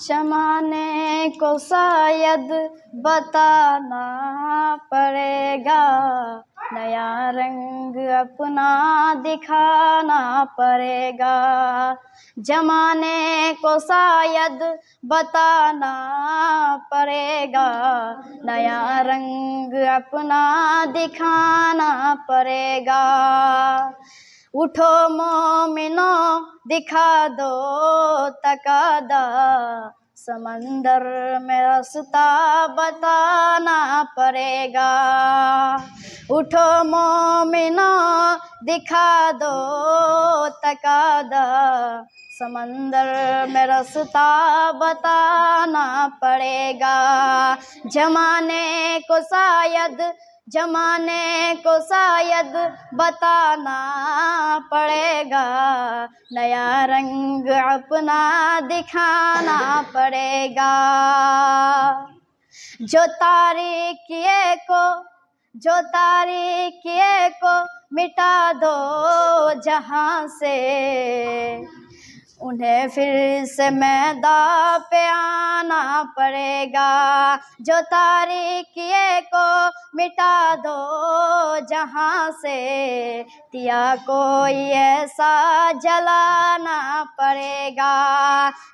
जमाने को शायद बताना पड़ेगा, नया रंग अपना दिखाना पड़ेगा। जमाने को शायद बताना पड़ेगा, नया रंग अपना दिखाना पड़ेगा। उठो मोमिनो दिखा दो तकादा, समंदर में रास्ता बताना पड़ेगा। उठो मोमिनो दिखा दो तकादा, समंदर में रास्ता बताना पड़ेगा। जमाने को शायद बताना पड़ेगा, नया रंग अपना दिखाना पड़ेगा। जो तारीकिए को मिटा दो जहां से, उन्हें फिर से मैदान पे आना पड़ेगा। जो तारीकिए को मिटा दो जहां से, दिया कोई ऐसा जलाना पड़ेगा।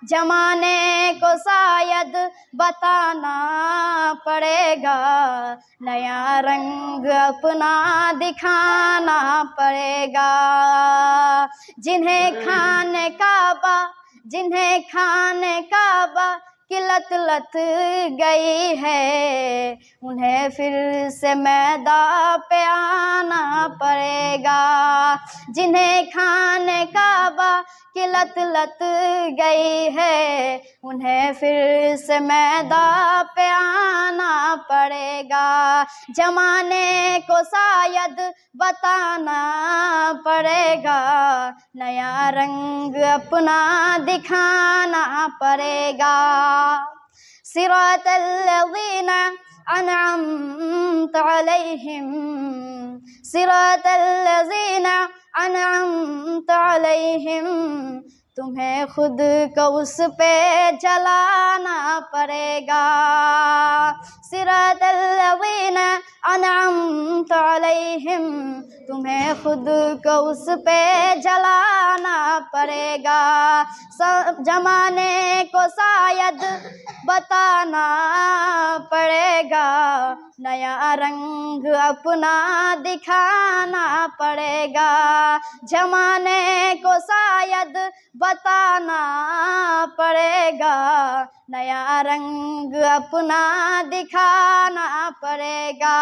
जमाने को शायद बताना पड़ेगा, नया रंग अपना दिखाना पड़ेगा। जिन्हें खाने काबा की लत गई है, उन्हें फिर से मैदान पे आना पड़ेगा। जिन्हें खाने काबा की लत गई है, उन्हें फिर से मैदान पे आना पड़ेगा। जमाने को शायद बताना पड़ेगा, नया रंग अपना दिखाना पड़ेगा। सिरातल्लज़ीना अनअमत अलैहिम, सिरातल्लज़ीना अनअमत अलैहिम, तुम्हें खुद को उस पे जलाना पड़ेगा। सिरातल्लज़ीना अनअमत अलैहिम, तुम्हें खुद को उस पे जलाना पड़ेगा। जमाने को शायद बताना पड़ेगा, नया रंग अपना दिखाना पड़ेगा। जमाने को शायद बताना पड़ेगा, नया रंग अपना दिखाना पड़ेगा।